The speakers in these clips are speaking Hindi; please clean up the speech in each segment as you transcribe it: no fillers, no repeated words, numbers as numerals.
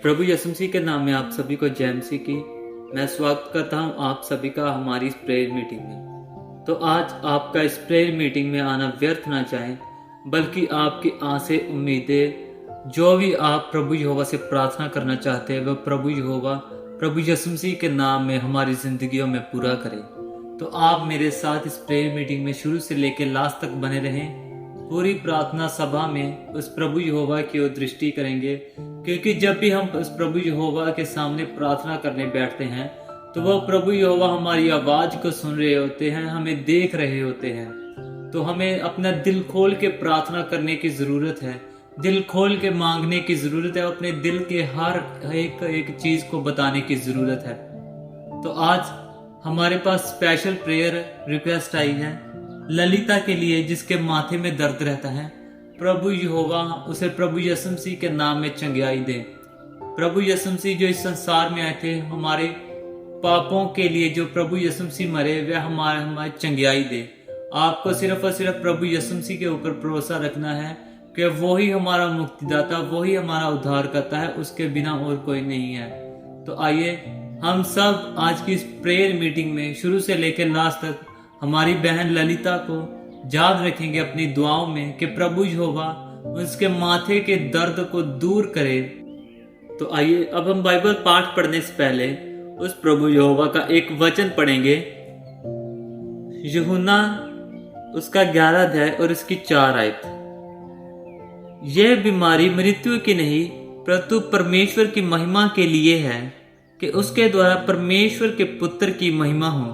प्रभु यीशु मसीह के नाम में आप सभी को जय मसीह की। मैं स्वागत करता हूं आप सभी का हमारी इस प्रेयर मीटिंग में। तो आज आपका इस प्रेयर मीटिंग में आना व्यर्थ ना जाए, बल्कि आपकी आसें उम्मीदें जो भी आप प्रभु यहोवा से प्रार्थना करना चाहते हैं वह प्रभु यहोवा प्रभु यीशु मसीह के नाम में हमारी जिंदगियों में पूरा करें। तो आप मेरे साथ इस प्रेयर मीटिंग में शुरू से लेकर लास्ट तक बने रहें। पूरी प्रार्थना सभा में उस प्रभु यहोवा की ओर दृष्टि करेंगे, क्योंकि जब भी हम उस प्रभु यहोवा के सामने प्रार्थना करने बैठते हैं तो वह प्रभु यहोवा हमारी आवाज को सुन रहे होते हैं, हमें देख रहे होते हैं। तो हमें अपना दिल खोल के प्रार्थना करने की जरूरत है, दिल खोल के मांगने की जरूरत है, अपने दिल के हर एक चीज को बताने की जरूरत है। तो आज हमारे पास स्पेशल प्रेयर रिक्वेस्ट आई है ललिता के लिए, जिसके माथे में दर्द रहता है। प्रभु यहोवा उसे प्रभु यीशु मसीह के नाम में चंगाई दे। प्रभु यीशु मसीह जो इस संसार में आए थे हमारे पापों के लिए, जो प्रभु यीशु मसीह मरे वह हमारे चंगाई दे। आपको सिर्फ और सिर्फ प्रभु यीशु मसीह के ऊपर भरोसा रखना है कि वो ही हमारा मुक्तिदाता, वो ही हमारा उद्धार करता है, उसके बिना और कोई नहीं है। तो आइए हम सब आज की इस प्रेयर मीटिंग में शुरू से लेकर लास्ट तक हमारी बहन ललिता को याद रखेंगे अपनी दुआओं में कि प्रभु यहोवा उसके माथे के दर्द को दूर करे। तो आइए अब हम बाइबल पाठ पढ़ने से पहले उस प्रभु यहोवा का एक वचन पढ़ेंगे। यूहन्ना उसका 11 अध्याय और इसकी 4 आयत। यह बीमारी मृत्यु की नहीं परंतु परमेश्वर की महिमा के लिए है, कि उसके द्वारा परमेश्वर के पुत्र की महिमा हो।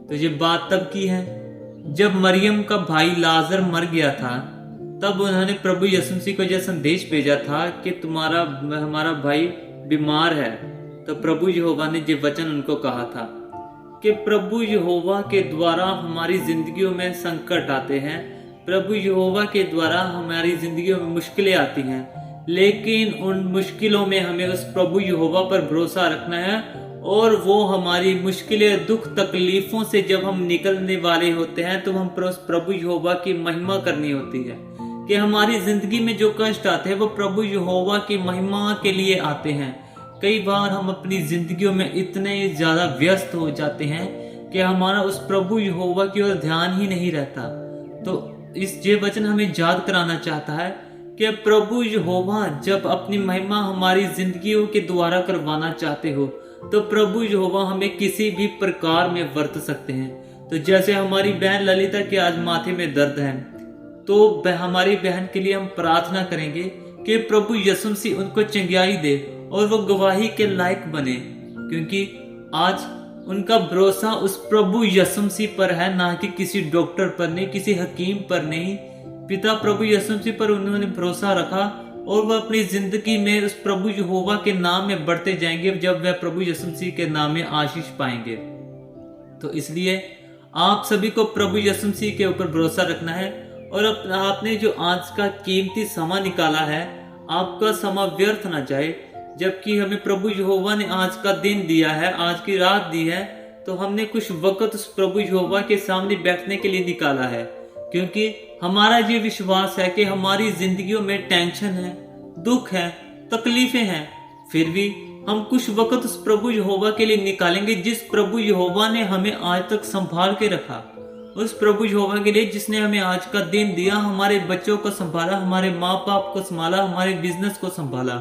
तो ये बात तब की है जब मरियम का भाई लाजर मर गया था, तब उन्होंने प्रभु यीशु मसीह को यह संदेश भेजा था कि हमारा भाई बीमार है। तो प्रभु यहोवा ने ये वचन उनको कहा था कि प्रभु यहोवा के द्वारा हमारी जिंदगियों में संकट आते हैं, प्रभु यहोवा के द्वारा हमारी जिंदगियों में मुश्किलें आती हैं, लेकिन उन मुश्किलों में हमें उस प्रभु यहोवा पर भरोसा रखना है। और वो हमारी मुश्किलें, दुख, तकलीफों से जब हम निकलने वाले होते हैं तो हम उस प्रभु यहोवा की महिमा करनी होती है कि हमारी जिंदगी में जो कष्ट आते हैं वो प्रभु यहोवा की महिमा के लिए आते हैं। कई बार हम अपनी जिंदगियों में इतने ज्यादा व्यस्त हो जाते हैं कि हमारा उस प्रभु यहोवा की ओर ध्यान ही नहीं रहता। तो ये वचन हमें याद कराना चाहता है कि प्रभु यहोवा जब अपनी महिमा हमारी जिंदगियों के द्वारा करवाना चाहते हो तो प्रभु यहोवा हमें किसी भी प्रकार में वर्त सकते हैं। तो जैसे हमारी बहन ललिता के आज माथे में दर्द है, तो हमारी बहन के लिए हम प्रार्थना करेंगे कि प्रभु यीशु मसीह उनको चंगाई दे और वो गवाही के लायक बने, क्योंकि आज उनका भरोसा उस प्रभु यीशु मसीह पर है, ना कि किसी डॉक्टर पर नहीं, किसी हकीम पर नहीं। पिता प्रभु यीशु मसीह पर उन्होंने भरोसा रखा और वह अपनी जिंदगी में उस प्रभु यहोवा के नाम में बढ़ते जाएंगे जब वह प्रभु यीशु मसीह के नाम में आशीष पाएंगे। तो इसलिए आप सभी को प्रभु यीशु मसीह के ऊपर भरोसा रखना है। और आपने जो आज का कीमती समय निकाला है, आपका समय व्यर्थ ना जाए। जबकि हमें प्रभु यहोवा ने आज का दिन दिया है, आज की रात दी है, तो हमने कुछ वक्त उस प्रभु यहोवा के सामने बैठने के लिए निकाला है, क्योंकि हमारा ये विश्वास है कि हमारी जिंदगियों में टेंशन है, दुख है, तकलीफें हैं, फिर भी हम कुछ वक्त उस प्रभु यहोवा के लिए निकालेंगे जिस प्रभु यहोवा ने हमें आज तक संभाल के रखा। उस प्रभु यहोवा के लिए जिसने हमें आज का दिन दिया, हमारे बच्चों को संभाला, हमारे माँ बाप को संभाला, हमारे बिजनेस को संभाला।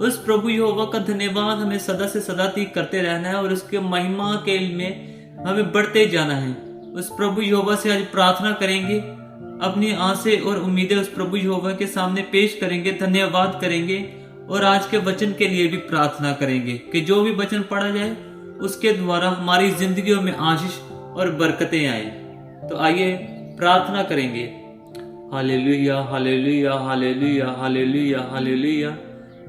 उस प्रभु यहोवा का धन्यवाद हमें सदा से सदा तक करते रहना है और उसके महिमा के में हमें बढ़ते जाना है। उस प्रभु यहोवा से आज प्रार्थना करेंगे, अपनी आसें और उम्मीदें उस प्रभु यहोवा के सामने पेश करेंगे, धन्यवाद करेंगे और आज के वचन के लिए भी प्रार्थना करेंगे कि जो भी वचन पढ़ा जाए उसके द्वारा हमारी जिंदगियों में आशीष और बरकतें आए। तो आइए प्रार्थना करेंगे। Hallelujah, hallelujah, hallelujah, hallelujah, hallelujah.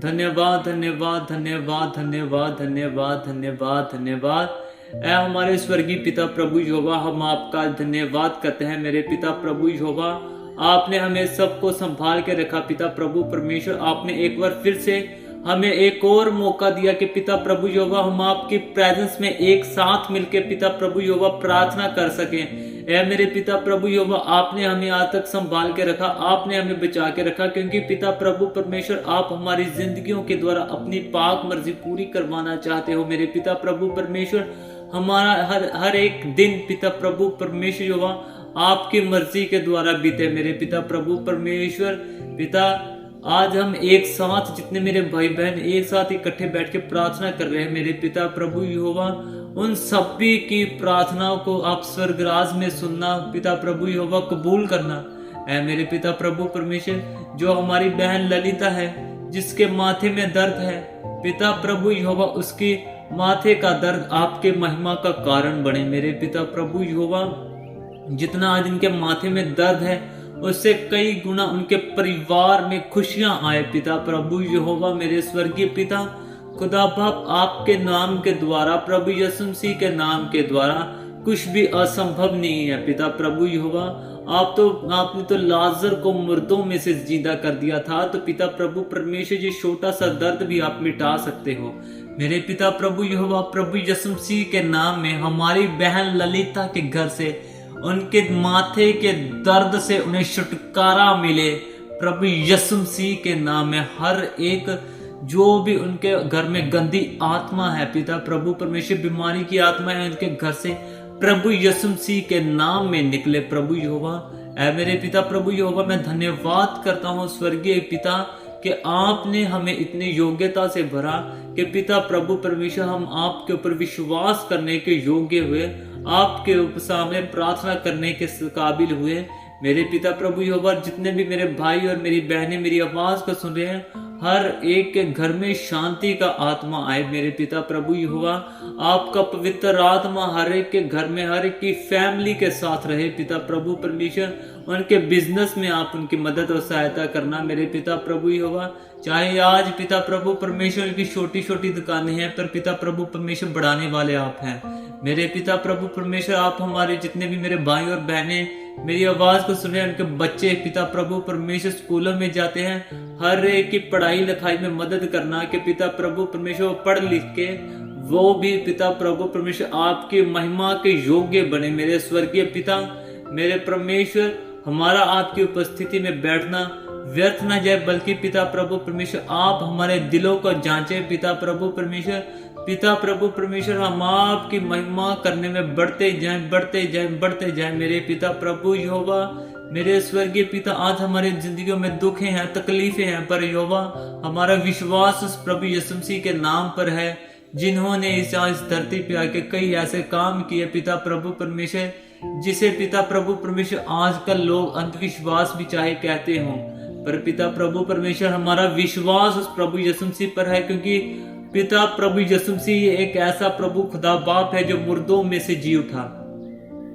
धन्यवाद, धन्यवाद, धन्यवाद, धन्यवाद, धन्यवाद, धन्यवाद, धन्यवाद। ऐ हमारे स्वर्गीय पिता प्रभु यहोवा, हम आपका धन्यवाद करते हैं। मेरे पिता प्रभु यहोवा, आपने हमें सबको संभाल के रखा। पिता प्रभु परमेश्वर, आपने एक बार फिर से हमें एक और मौका दिया कि पिता प्रभु यहोवा हम आपकी प्रेजेंस में एक साथ मिलकर पिता प्रभु यहोवा प्रार्थना कर सकें। ऐ मेरे पिता प्रभु यहोवा, आपने हमें आज तक संभाल के रखा, आपने हमें बचा के रखा, क्योंकि पिता प्रभु परमेश्वर आप हमारी जिंदगियों के द्वारा अपनी पाक मर्जी पूरी करवाना चाहते हो। मेरे पिता प्रभु परमेश्वर, हमारा हर एक दिन पिता प्रभु परमेश्वर यहोवा आपकी मर्जी के द्वारा बीते। मेरे पिता प्रभु परमेश्वर पिता, आज हम एक साथ, जितने मेरे भाई बहन एक साथ इकट्ठे बैठ के प्रार्थना कर रहे हैं, मेरे पिता प्रभु यहोवा उन सभी की प्रार्थनाओं को आप स्वर्गराज में सुनना, पिता प्रभु यहोवा कबूल करना। ऐ मेरे पिता प्रभु परमेश्वर, जो हमारी बहन ललिता है जिसके माथे में दर्द है, पिता प्रभु यहोवा उसकी माथे का दर्द आपके महिमा का कारण बने। मेरे पिता प्रभु यहोवा, जितना आज इनके माथे में दर्द है उससे कई गुना उनके परिवार में खुशियां आए। पिता प्रभु यहोवा, मेरे स्वर्गीय पिता खुदा बाप, आपके नाम के द्वारा, प्रभु यीशु मसीह के नाम के द्वारा कुछ भी असंभव नहीं है। पिता प्रभु यहोवा, आपने तो लाजर को मुर्दों में से जिंदा कर दिया था, तो पिता प्रभु परमेश्वर, ये छोटा सा दर्द भी आप मिटा सकते हो। मेरे पिता प्रभु यहोवा, प्रभु यीशु मसीह के नाम में हमारी बहन ललिता के घर से, उनके माथे के दर्द से उन्हें छुटकारा मिले। प्रभु यीशु मसीह के नाम में हर एक जो भी उनके घर में गंदी आत्मा है, पिता प्रभु परमेश्वर, बीमारी की आत्मा है, उनके घर से प्रभु यीशु मसीह के नाम में निकले। प्रभु यहोवा, ऐ मेरे पिता प्रभु यहोवा, मैं धन्यवाद करता हूँ स्वर्गीय पिता कि आपने हमें इतनी योग्यता से भरा कि पिता प्रभु परमेश्वर, हम आपके ऊपर विश्वास करने के योग्य हुए, आपके सामने प्रार्थना करने के काबिल हुए। मेरे पिता प्रभु यहोवा, जितने भी मेरे भाई और मेरी बहनें मेरी आवाज को सुन रहे हैं, हर एक के घर में शांति का आत्मा आए। मेरे पिता प्रभु यहोवा, आपका पवित्र आत्मा हर एक के घर में, हर एक की फैमिली के साथ रहे। पिता प्रभु परमेश्वर, उनके बिजनेस में आप उनकी मदद और सहायता करना। मेरे पिता प्रभु यहोवा, चाहे आज पिता प्रभु परमेश्वर की छोटी छोटी दुकानें हैं, पर पिता प्रभु परमेश्वर बढ़ाने वाले आप हैं। मेरे पिता प्रभु परमेश्वर, आप हमारे जितने भी मेरे भाई और बहनें मेरी आवाज को सुन रहे हैं, उनके बच्चे पिता प्रभु परमेश्वर स्कूलों में जाते हैं, हर एक की पढ़ाई लिखाई में मदद करना कि पिता प्रभु परमेश्वर पढ़ लिख के वो भी पिता प्रभु परमेश्वर आपकी महिमा के योग्य बने। मेरे स्वर्गीय पिता, मेरे परमेश्वर, हमारा आपकी उपस्थिति में बैठना व्यर्थ न जाए, बल्कि पिता प्रभु परमेश्वर आप हमारे दिलों को जांचे। पिता प्रभु परमेश्वर, पिता प्रभु परमेश्वर, हम आपकी महिमा करने में बढ़ते जाएं, बढ़ते जाएं, बढ़ते जाएं। मेरे पिता प्रभु यहोवा, मेरे स्वर्गीय पिता, आज हमारे जिंदगियों में दुख हैं, तकलीफें हैं, पर यहोवा हमारा विश्वास उस प्रभु यीशु मसीह के नाम पर है, जिन्होंने इस धरती पे आके कई ऐसे काम किए पिता प्रभु परमेश्वर, जिसे पिता प्रभु परमेश्वर आजकल लोग अंधविश्वास भी चाहे कहते हों, पर पिता प्रभु परमेश्वर हमारा विश्वास उस प्रभु यीशु मसीह पर है, क्योंकि पिता प्रभु यीशु मसीह एक ऐसा प्रभु खुदा बाप है जो मुर्दों में से जी उठा।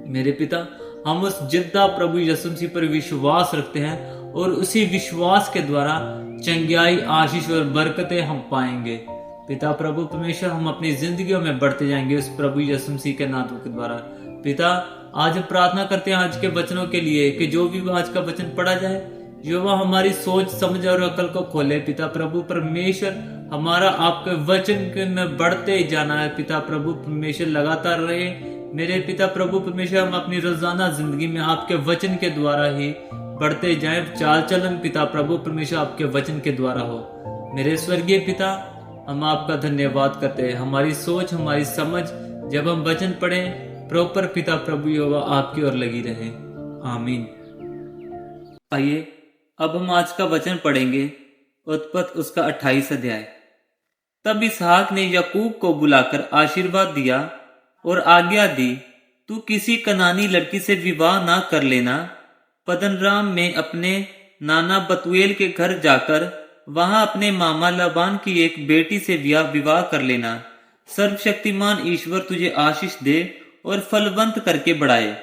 मेरे पिता, हम उस जिंदा प्रभु यीशु मसीह पर विश्वास रखते हैं और उसी विश्वास के द्वारा चंगाई, आशीष और बरकतें हम पाएंगे। पिता प्रभु परमेश्वर, हम अपनी जिंदगियों में बढ़ते जाएंगे उस प्रभु यीशु मसीह के नाम के द्वारा। पिता, आज प्रार्थना करते हैं आज के वचनों के लिए कि जो भी आज का वचन पढ़ा जाए, जो वह हमारी सोच समझ और अकल को खोले। पिता प्रभु परमेश्वर, हमारा आपके वचन में बढ़ते जाना है। पिता प्रभु परमेश्वर, लगातार रहे। मेरे पिता प्रभु परमेश्वर, हम अपनी रोजाना जिंदगी में आपके वचन के द्वारा ही बढ़ते जाएं। चाल चलन पिता प्रभु परमेश्वर आपके वचन के द्वारा हो। मेरे स्वर्गीय पिता, हम आपका धन्यवाद करते हैं। हमारी सोच, हमारी समझ जब हम वचन पढ़ें, प्रॉपर पिता प्रभु यहोवा आपकी ओर लगी रहे। आमीन। आइए अब हम आज का वचन पढ़ेंगे, उत्पत्ति उसका 28 अध्याय। तब इसहाक ने याकूब को बुलाकर आशीर्वाद दिया और आज्ञा दी, तू किसी कनानी लड़की से विवाह ना कर लेना। पद्दनराम में अपने नाना बतूएल के घर जाकर वहां अपने मामा लाबान की एक बेटी से विवाह कर लेना। सर्वशक्तिमान ईश्वर तुझे आशीष दे और फलवंत करके बढ़ाए,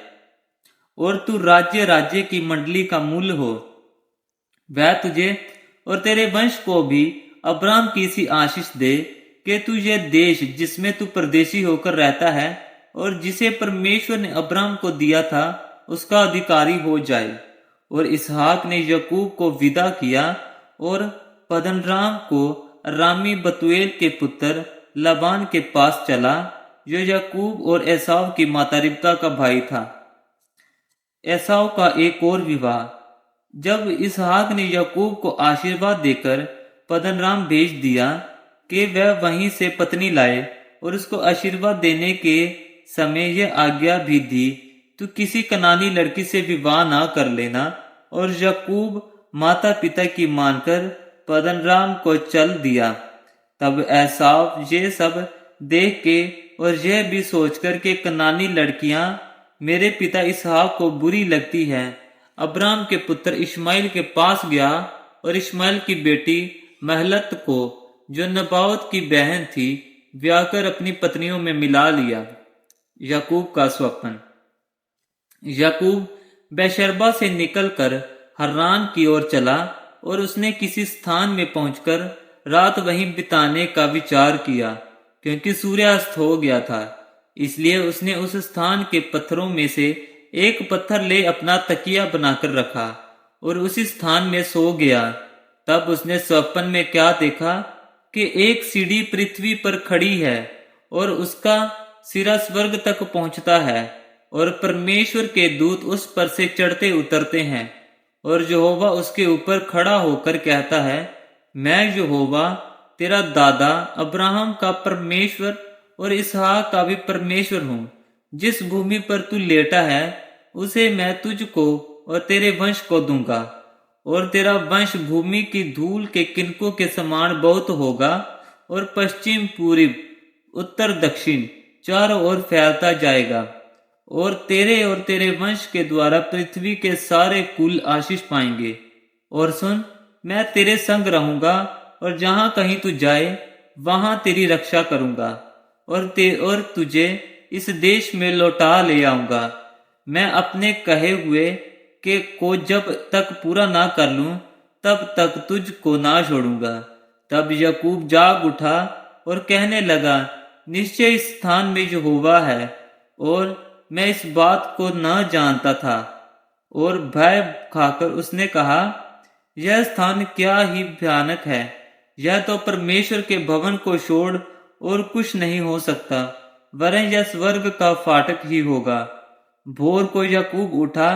और तू राज्य की मंडली का मूल हो। वह तुझे और तेरे वंश को भी अब्राम की सी आशीष दे कि तू यह देश जिसमें तू परदेशी होकर रहता है और जिसे परमेश्वर ने अब्राम को दिया था, उसका अधिकारी हो जाए। और इसहाक ने याकूब को विदा किया और पद्दनराम को रामी बतूएल के पुत्र लाबान के पास चला, जो याकूब और एसाव की माता रिबका का भाई था। एसाव का एक और विवाह। जब इसहाक ने याकूब को आशीर्वाद देकर पद्दनराम भेज दिया कि वह वहीं से पत्नी लाए और उसको आशीर्वाद देने के समय यह आज्ञा भी दी, तू किसी कनानी लड़की से विवाह ना कर लेना। और याकूब माता पिता की मानकर पद्दनराम को चल दिया। तब एसाव ये सब देख के और यह भी सोचकर के कनानी लड़कियां मेरे पिता इसहाक को बुरी लगती है, अब्राम के पुत्र इश्माइल के पास गया और इश्माइल की बेटी महलत को, जो नबावत की बहन थी, ब्याहकर अपनी पत्नियों में मिला लिया। याकूब का स्वप्न। याकूब बेशरबा से निकलकर हर्रान की ओर चला और उसने किसी स्थान में पहुंचकर रात वहीं बिताने का विचार किया, क्योंकि सूर्यास्त हो गया था। इसलिए उसने उस स्थान के पत्थरों में से एक पत्थर ले अपना तकिया बनाकर रखा और उसी स्थान में सो गया। तब उसने स्वप्न में क्या देखा कि एक सीढ़ी पृथ्वी पर खड़ी है और उसका सिरा स्वर्ग तक पहुंचता है और परमेश्वर के दूत उस पर से चढ़ते उतरते हैं और यहोवा उसके ऊपर खड़ा होकर कहता है, मैं यहोवा तेरा दादा अब्राहम का परमेश्वर और इसहाक का भी परमेश्वर हूँ। जिस भूमि पर तू लेटा है उसे मैं तुझको और तेरे वंश को दूंगा और तेरा वंश भूमि की धूल के किनकों के समान बहुत होगा और पश्चिम पूर्व उत्तर दक्षिण चारों ओर फैलता जाएगा और तेरे वंश के द्वारा पृथ्वी के सारे कुल आशीष पाएंगे। और सुन, मैं तेरे संग रहूंगा और जहां कहीं तू जाए वहां तेरी रक्षा करूंगा और तुझे इस देश में लौटा ले आऊंगा। मैं अपने कहे हुए के को जब तक पूरा ना कर लूं तब तक तुझको ना छोड़ूंगा। तब याकूब जाग उठा और कहने लगा, निश्चय इस स्थान में यहोवा है और मैं इस बात को न जानता था। और भय खाकर उसने कहा, यह स्थान क्या ही भयानक है, यह तो परमेश्वर के भवन को छोड़ और कुछ नहीं हो सकता, वरन यह स्वर्ग का फाटक ही होगा। भोर को याकूब उठा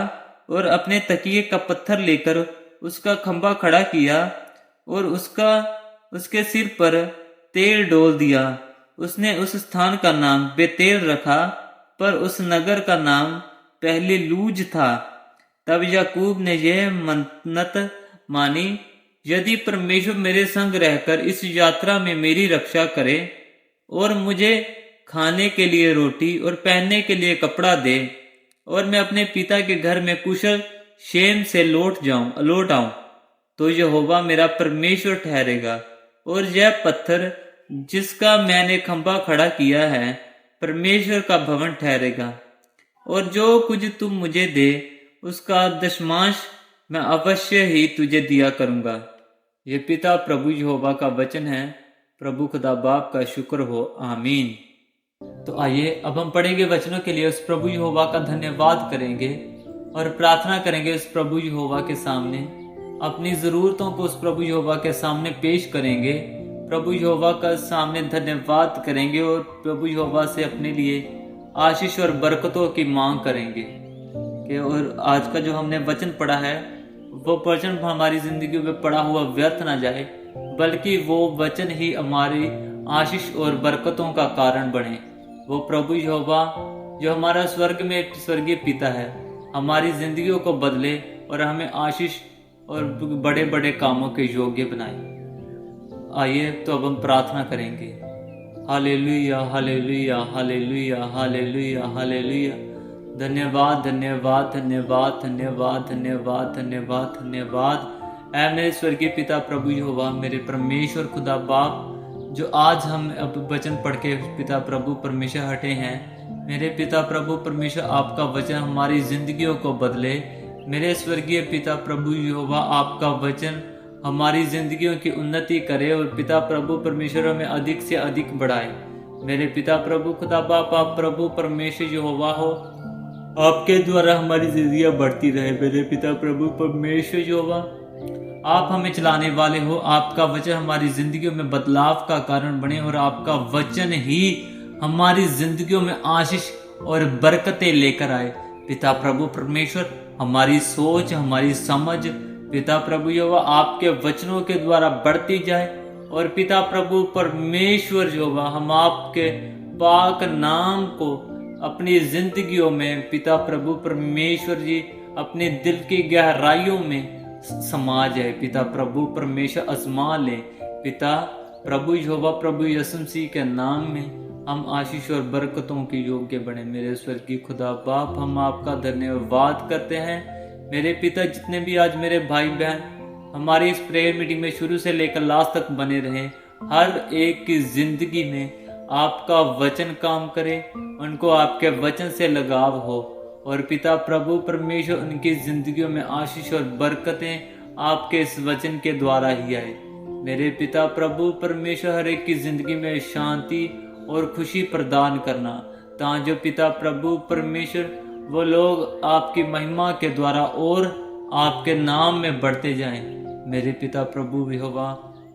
और अपने तकिए का पत्थर लेकर उसका खंभा खड़ा किया और उसके सिर पर तेल डोल दिया। उसने उस स्थान का नाम बेतेल रखा, पर उस नगर का नाम पहले लूज था। तब याकूब ने यह मन्नत मानी, यदि परमेश्वर मेरे संग रहकर इस यात्रा में मेरी रक्षा करे और मुझे खाने के लिए रोटी और पहनने के लिए कपड़ा दे और मैं अपने पिता के घर में कुशल क्षेम से लौट आऊं, तो यहोवा मेरा परमेश्वर ठहरेगा और यह पत्थर जिसका मैंने खंभा खड़ा किया है परमेश्वर का भवन ठहरेगा। और जो कुछ तुम मुझे दे उसका दशमांश मैं अवश्य ही तुझे दिया करूंगा। ये पिता प्रभु यहोवा का वचन है। प्रभु खुदा बाप का शुक्र हो, आमीन। तो आइए अब हम पढ़ेंगे वचनों के लिए उस प्रभु यहोवा का धन्यवाद करेंगे और प्रार्थना करेंगे उस प्रभु यहोवा के सामने, अपनी जरूरतों को उस प्रभु यहोवा के सामने पेश करेंगे, प्रभु यहोवा का सामने धन्यवाद करेंगे और प्रभु यहोवा से अपने लिए आशीष और बरकतों की मांग करेंगे कि और आज का जो हमने वचन पढ़ा है वो वचन हमारी जिंदगी में पड़ा हुआ व्यर्थ ना जाए, बल्कि वो वचन ही हमारी आशीष और बरकतों का कारण बने। वो प्रभु यहोवा जो हमारा स्वर्ग में स्वर्गीय पिता है हमारी जिंदगियों को बदले और हमें आशीष और बड़े बड़े कामों के योग्य बनाए। आइए तो अब हम प्रार्थना करेंगे। Hallelujah hallelujah hallelujah hallelujah hallelujah. धन्यवाद धन्यवाद धन्यवाद धन्यवाद धन्यवाद धन्यवाद धन्यवाद। ऐ मेरे स्वर्गीय पिता प्रभु यहोवा, मेरे परमेश्वर खुदा बाप, जो आज हम अब वचन पढ़ के पिता प्रभु परमेश्वर हटे हैं, मेरे पिता प्रभु परमेश्वर आपका वचन हमारी जिंदगियों को बदले। मेरे स्वर्गीय पिता प्रभु यहोवा, आपका वचन हमारी जिंदगियों की उन्नति करे और पिता प्रभु परमेश्वर हमें अधिक से अधिक बढ़ाए। मेरे पिता प्रभु खुदा बाप, आप प्रभु परमेश्वर यहोवा हो, आपके द्वारा हमारी जिंदगियां बढ़ती रहे। मेरे पिता प्रभु परमेश्वर यहोवा, आप हमें चलाने वाले हो, आपका वचन हमारी जिंदगियों में बदलाव का कारण बने और आपका वचन ही हमारी जिंदगियों में आशीष और बरकतें लेकर आए। पिता प्रभु परमेश्वर हमारी सोच, हमारी समझ पिता प्रभु यहोवा आपके वचनों के द्वारा बढ़ती जाए, और पिता प्रभु परमेश्वर यहोवा हम आपके पाक नाम को अपनी जिंदगियों में पिता प्रभु परमेश्वर जी अपने दिल की गहराइयों में समा जाए। पिता प्रभु परमेश्वर आजमा ले। पिता प्रभु यहोवा प्रभु यीशु मसीह के नाम में हम आशीष और बरकतों के योग्य बने। मेरे स्वर्गीय खुदा बाप, हम आपका धन्यवाद करते हैं। मेरे पिता, जितने भी आज मेरे भाई बहन हमारी इस प्रेयर मीटिंग में शुरू से लेकर लास्ट तक बने रहे, हर एक की जिंदगी में आपका वचन काम करे, उनको आपके वचन से लगाव हो, और पिता प्रभु परमेश्वर उनकी जिंदगियों में आशीष और बरकतें आपके इस वचन के द्वारा ही आए। मेरे पिता प्रभु परमेश्वर हर एक की जिंदगी में शांति और खुशी प्रदान करना, ताकि जो पिता प्रभु परमेश्वर वो लोग आपकी महिमा के द्वारा और आपके नाम में बढ़ते जाएं। मेरे पिता प्रभु यहोवा,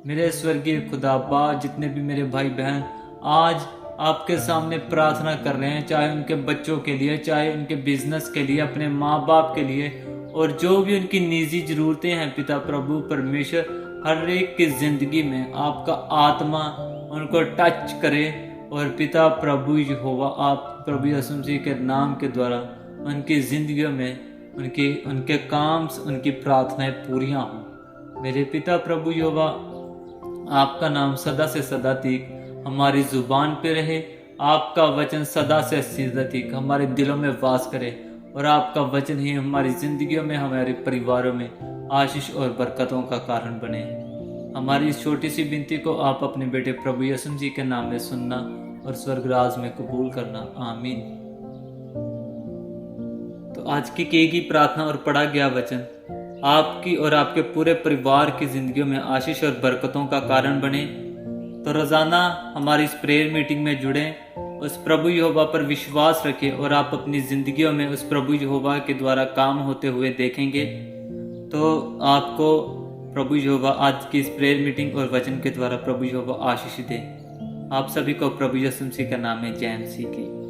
मेरे स्वर्गीय खुदा बाप, जितने भी मेरे भाई बहन आज आपके सामने प्रार्थना कर रहे हैं, चाहे उनके बच्चों के लिए, चाहे उनके बिजनेस के लिए, अपने माँ बाप के लिए, और जो भी उनकी निजी जरूरतें हैं, पिता प्रभु परमेश्वर हर एक की जिंदगी में आपका आत्मा उनको टच करे, और पिता प्रभु यहोवा आप प्रभु यीशु मसीह के नाम के द्वारा उनकी जिंदगियों में उनके काम, उनकी प्रार्थनाएं पूरियां हों। मेरे पिता प्रभु यहोवा, आपका नाम सदा से सदा तक हमारी जुबान पे रहे, आपका वचन सदा से सदा तक हमारे दिलों में वास करे, और आपका वचन ही हमारी जिंदगियों में, हमारे परिवारों में आशीष और बरकतों का कारण बने। हमारी इस छोटी सी विनती को आप अपने बेटे प्रभु यीशु मसीह के नाम में सुनना और स्वर्ग राज में कबूल करना। आमीन। तो आज की गई प्रार्थना और पढ़ा गया वचन आपकी और आपके पूरे परिवार की जिंदगियों में आशीष और बरकतों का कारण बने। तो रोजाना हमारी इस प्रेयर मीटिंग में जुड़े, उस प्रभु यहोवा पर विश्वास रखें, और आप अपनी जिंदगियों में उस प्रभु यहोवा के द्वारा काम होते हुए देखेंगे। तो आपको प्रभु यहोवा आज की इस प्रेयर मीटिंग और वचन के द्वारा प्रभु यहोवा आशीष दे। आप सभी को प्रभु यीशु मसीह के नाम में जय मसीह की।